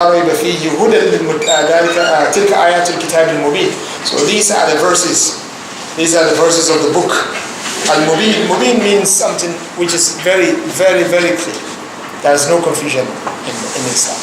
ريب فيه هدى تلك آيات الكتاب المبين. So these are the verses. These are the verses of the book. Al-Mubin. Mubin means something which is very, very, very clear. There is no confusion in Islam,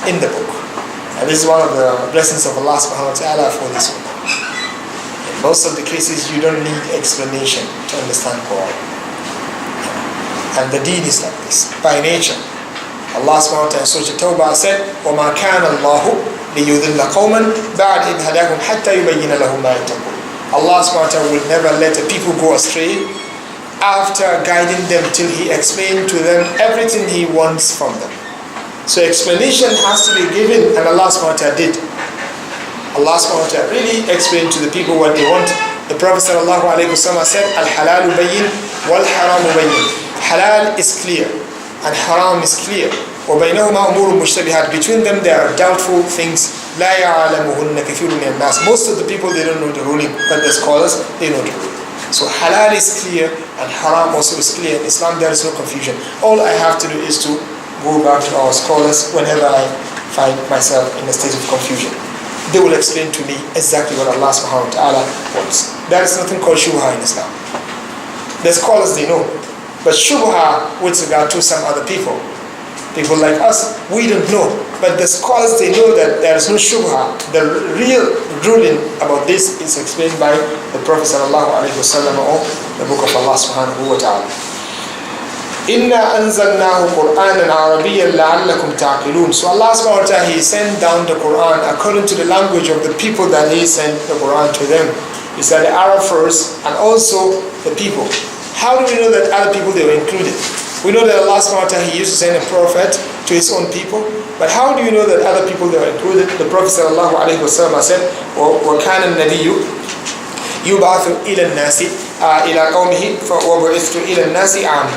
in the book. And this is one of the blessings of Allah subhanahu wa ta'ala for this one. In most of the cases, you don't need explanation to understand Quran. And the deen is like this, by nature. Allah subhanahu wa ta'ala in Surah Tawbah said, وَمَا كَانَ اللَّهُ لِيُذِلَّ قَوْمًا بَعْدَ إِذْ هَدَاهُمْ حَتَّى يُبَيِّنَ لَهُم مَا يَتَّقُونَ. Allah subhanahu wa ta'ala will never let the people go astray after guiding them till He explained to them everything He wants from them. So explanation has to be given, and Allah subhanahu wa ta'ala did. Allah subhanahu wa ta'ala really explained to the people what they want. The Prophet sallallahu alayhi wa sallam said, Al-halalu bayyin wal-haramu bayyin. Halal is clear and haram is clear. وَبَيْنَهُمَا أُمُورٌ مُشْتَبِهَاتٌ. Between them there are doubtful things. لَا يَعْلَمُهُنَّ كَثِيرٌ مِنَ النَّاسِ. Most of the people, they don't know the ruling, but the scholars, they know the ruling. So halal is clear and haram also is clear. In Islam there is no confusion. All I have to do is to go back to our scholars whenever I find myself in a state of confusion. They will explain to me exactly what Allah subhanahu wa ta'ala wants. There is nothing called shubha in Islam. The scholars, they know. But shubha with regard to some other people like us, we don't know. But the scholars, they know that there is no shubha. The real ruling about this is explained by the Prophet sallallahu alaihi wasallam or the book of Allah subhanahu wa ta'ala. Inna anzalnahu Qur'anan Arabiyyan la'allakum ta'qilun. So Allah subhanahu wa ta'ala, He sent down the Qur'an according to the language of the people that He sent the Qur'an to them. He said the Arab first and also the people. How do we know that other people, they were included? We know that Allah subhanahu wa ta'ala, He used to send a prophet to His own people. But how do you know that other people, they were included? The Prophet sallallahu alayhi wa sallam said, وَكَانَ النَّبِيُّ يُبْعَثُ إِلَى النَّاسِ إِلَى قَوْمِهِ وَبُعِثْتُ إِلَى النَّاسِ عَامًا.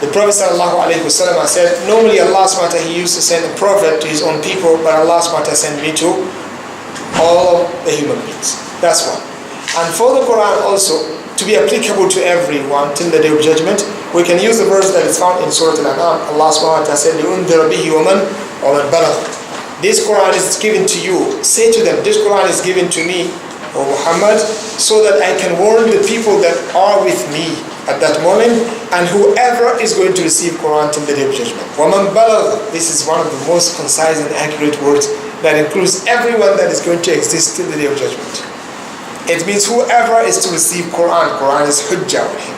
The Prophet sallallahu alayhi wa sallam said, normally Allah subhanahu wa ta'ala, He used to send a prophet to His own people, but Allah subhanahu wa ta'ala sent me to all the human beings. That's one. And for the Quran also, to be applicable to everyone till the day of judgment, we can use the verse that is found in Surah Al-An'am. Allah subhanahu wa ta'ala said, لِأُنذِرَ بِهِ وَمَنْ بَلَغَ. This Quran is given to you. Say to them, this Quran is given to me, O Muhammad, so that I can warn the people that are with me at that moment, and whoever is going to receive Quran till the day of judgment. وَمَنْ بَلَغَ. This is one of the most concise and accurate words that includes everyone that is going to exist till the day of judgment. It means whoever is to receive Quran is hujjah on him.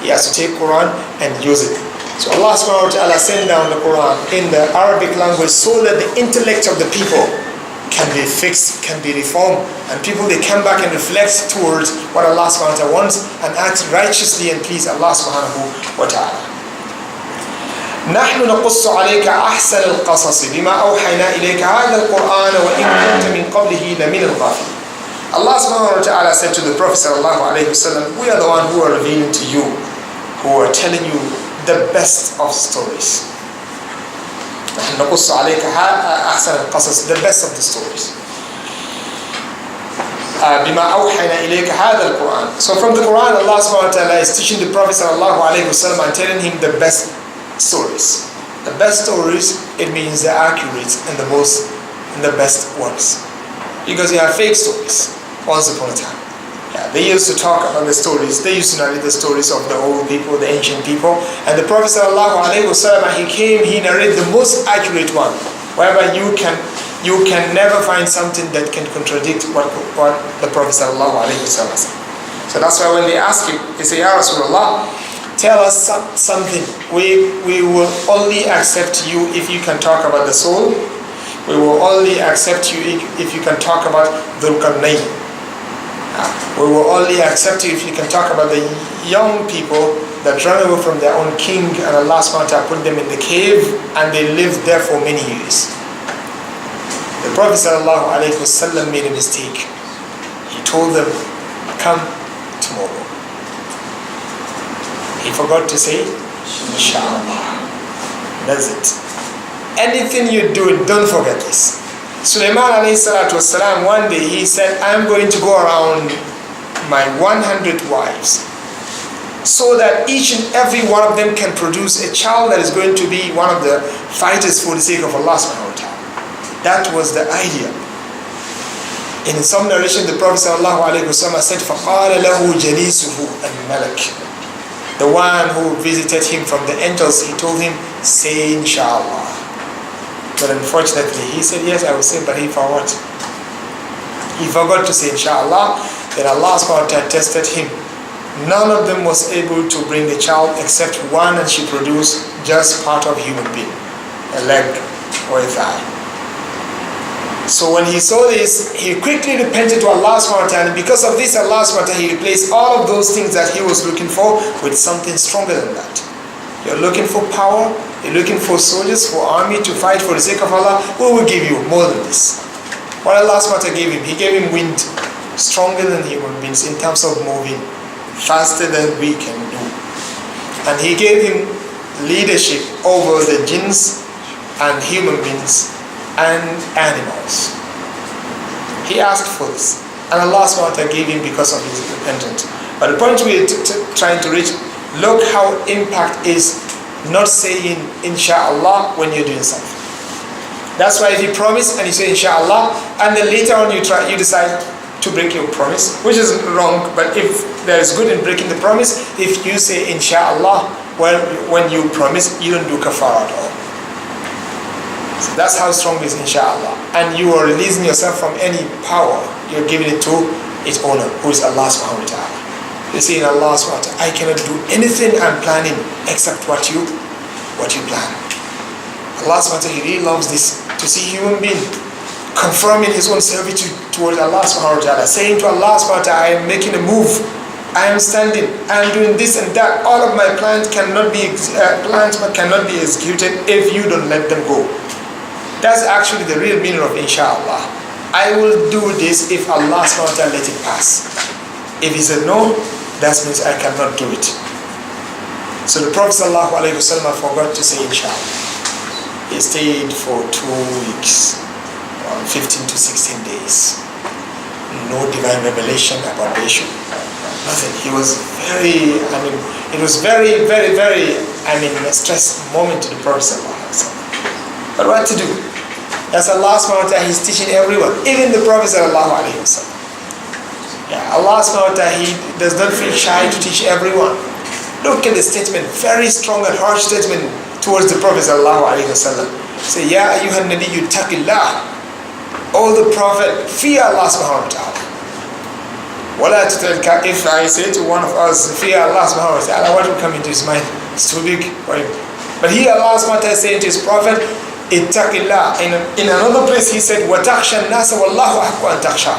He has to take Quran and use it. So Allah subhanahu wa ta'ala sent down the Quran in the Arabic language so that the intellect of the people can be fixed, can be reformed, and people, they come back and reflect towards what Allah subhanahu wa ta'ala wants and act righteously and please Allah subhanahu wa ta'ala. نحن نقص عليك أحسن القصص بما أوحينا إليك هذا القرآن وإن كنت من قبله لمن الغافلين. Allah subhanahu wa ta'ala said to the Prophet sallallahu alayhi wa sallam, we are the one who are revealing to you, who are telling you the best of stories. نقص عليك أحسن القصص, the best of the stories. بما أوحينا إليك هذا القرآن. So from the Quran, Allah subhanahu wa ta'ala is teaching the Prophet sallallahu alayhi wa sallam and telling him the best stories. The best stories, it means the accurate and the most and the best ones. Because they are fake stories. Once upon a time, they used to talk about the stories. They used to narrate the stories of the old people, the ancient people. And the Prophet sallallahu alaihi wasallam, he narrated the most accurate one, whereby you can never find something that can contradict what the Prophet sallallahu alaihi wasallam said. So that's why when they ask him, they say, Ya Rasulullah, tell us something. We will only accept you if you can talk about the soul. We will only accept you if you can talk about Dhul Qarnayn. We will only accept you if you can talk about the young people that ran away from their own king and Allah subhanahu wa ta'ala put them in the cave and they lived there for many years. The Prophet sallallahu alayhi wa sallam made a mistake. He told them, come tomorrow. He forgot to say, Inshallah. That's it. Anything you do, don't forget this. Sulaiman alayhi salatu wasalam, one day he said, I'm going to go around my 100 wives so that each and every one of them can produce a child that is going to be one of the fighters for the sake of Allah subhanahu wa ta'ala. That was the idea. In some narration, the Prophet ﷺ said, فَقَالَ لَهُ جَلِيسُهُ الْمَلَكِ. The one who visited him from the angels, he told him, say inshallah. But unfortunately, he said, yes, I will say, but he forgot. He forgot to say inshallah. Then Allah subhanahu wa ta'ala tested him. None of them was able to bring the child except one, and she produced just part of human being, a leg or a thigh. So when he saw this, he quickly repented to Allah subhanahu wa ta'ala. Because of this, Allah subhanahu wa ta'ala, he replaced all of those things that he was looking for with something stronger than that. You're looking for power, you're looking for soldiers, for army to fight for the sake of Allah. We will give you more than this. What Allah subhanahu wa ta'ala gave him? He gave him wind, stronger than human beings in terms of moving, faster than we can do. And he gave him leadership over the jinns and human beings and animals. He asked for this, and Allah subhanahu wa ta'ala gave him because of his repentance. But the point we're trying to reach, look how impact is not saying inshallah when you're doing something. That's why if you promise and you say inshallah, and then later on you decide to break your promise, which is wrong, but if there is good in breaking the promise, if you say inshallah when you promise, you don't do kafara at all. So that's how strong is inshallah. And you are releasing yourself from any power. You're giving it to its owner, who is Allah subhanahu wa ta'ala. You say in Allah subhanahu wa ta'ala, I cannot do anything I'm planning except what you plan. Allah subhanahu wa ta'ala, He really loves this, to see human being confirming his own servitude towards Allah subhanahu wa ta'ala, saying to Allah subhanahu wa ta'ala, I am making a move, I am standing, I am doing this and that. All of my plans cannot be executed if you don't let them go. That's actually the real meaning of inshallah. I will do this if Allah subhanahu wa ta'ala let it pass. If he said no, that means I cannot do it. So the Prophet sallallahu alaihi wasallam forgot to say inshallah. He stayed for 2 weeks, 15 to 16 days. No divine revelation about the issue. Nothing. He was it was very, very, very, a stress moment to the Prophet sallallahu alaihi wasallam. But what to do? That's Allah subhanahu wa ta'ala, He's teaching everyone, even the Prophet sallallahu alaihi wasallam. Yeah, Allah subhanahu wa ta'ala, He does not feel shy to teach everyone. Look at the statement, very strong and harsh statement towards the Prophet sallallahu alaihi wasallam. Say, Ya ayyuhan nabiyyu taqillah. Oh, the Prophet, fear Allah subhanahu wa ta'ala. If I say to one of us, fear Allah subhanahu wa ta'ala, what will come into his mind? It's too big for him. But here Allah subhanahu wa ta'ala is saying to his Prophet, ittaqillah. In another place he said, وَتَخْشَى النَّاسَ وَاللَّهُ أَحْقُ أَن تَخْشَى.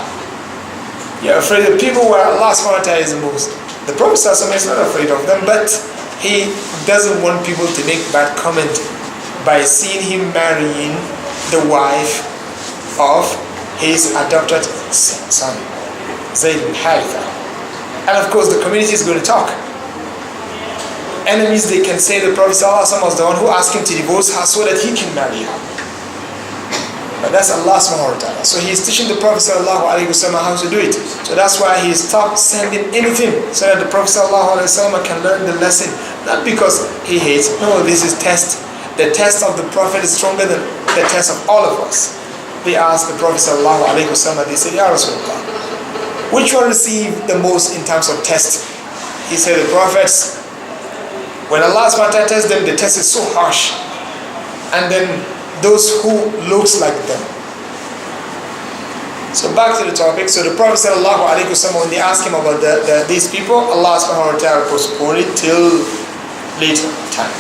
You're afraid of people where Allah subhanahu wa ta'ala is the most. The Prophet is not afraid of them, but he doesn't want people to make bad comment by seeing him marrying the wife of his adopted son, Zayd bin Haritha. And of course the community is going to talk. Enemies, they can say the Prophet ﷺ was the one who asked him to divorce her so that he can marry her. But that's Allah subhanahu wa ta'ala. So he is teaching the Prophet ﷺ how to do it. So that's why he stopped sending anything, so that the Prophet ﷺ can learn the lesson. Not because he hates. No, this is test. The test of the Prophet is stronger than the test of all of us. They asked the Prophet ﷺ, they said, Ya Rasulullah, which one received the most in terms of test? He said, the prophets. When Allah subhanahu wa ta'ala tests them, the test is so harsh. And then those who looks like them. So back to the topic. So the Prophet sallallahu alaihi wasallam, when they asked him about these people, Allah subhanahu wa ta'ala postponed it till later time.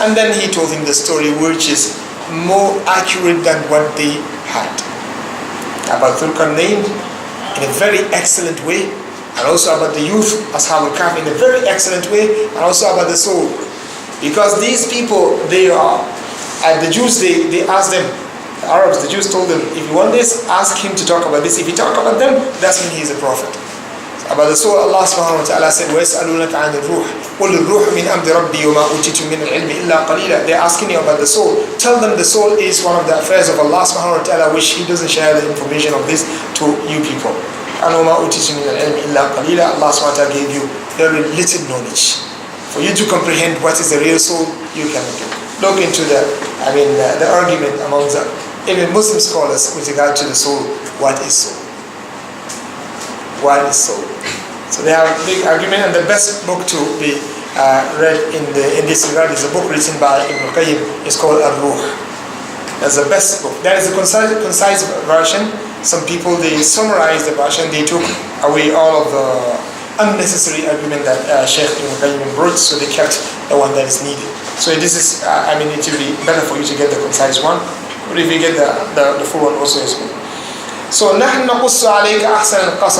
And then he told him the story which is more accurate than what they had. About Dhul-Qarnayn in a very excellent way. And also about the youth, Ashab al-Kahf, in a very excellent way, and also about the soul. Because these people, they are, the Jews, they asked them, the Arabs, the Jews told them, if you want this, ask him to talk about this. If you talk about them, that's when he is a prophet. So about the soul, Allah subhanahu wa ta'ala said, وَيَسْأَلُونَكَ عَنِ الرُّوحِ قُلِ الرُّوحُ مِنْ أَمْرِ رَبِّي وَمَا أُوتِيتُم مِّنَ الْعِلْمِ إِلَّا قَلِيلًا. They're asking you about the soul. Tell them the soul is one of the affairs of Allah subhanahu wa ta'ala, which He doesn't share the information of this to you people. And وَمَا أُوتِيتُم مِّنَ الْعِلْمِ إِلَّا قَلِيلًا. Allah subhanahu wa ta'ala gave you very little knowledge. For you to comprehend what is the real soul, you cannot do. Look into the argument among even Muslim scholars with regard to the soul. What is soul? What is soul? So they have a big argument, and the best book to be read in this regard is a book written by Ibn Qayyim. It's called Ar-Ruh. That's the best book. That is a concise version. Some people, they summarize the version, they took away all of the unnecessary argument that Sheikh Ibn Qayyim brought, so they kept the one that is needed. So this is, it will be better for you to get the concise one, but if you get the full one also is good. So نحن نقص عليك أحسن القصص